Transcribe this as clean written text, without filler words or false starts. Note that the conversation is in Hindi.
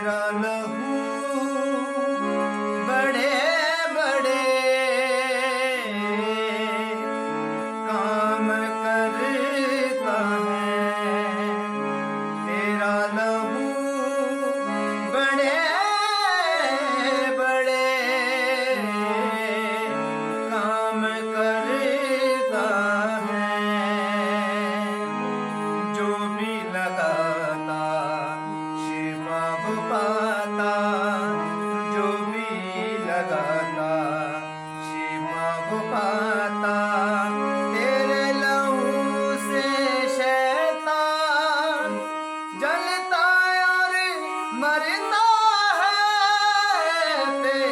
तेरा लहू बड़े बड़े काम करता है। तेरा लहू बड़े बड़े काम करता है। जो भी लगाता शिफा वो पाता, जो भी लगाता शिफा वो पाता। तेरे लहू से शैतान जलता और मरता है।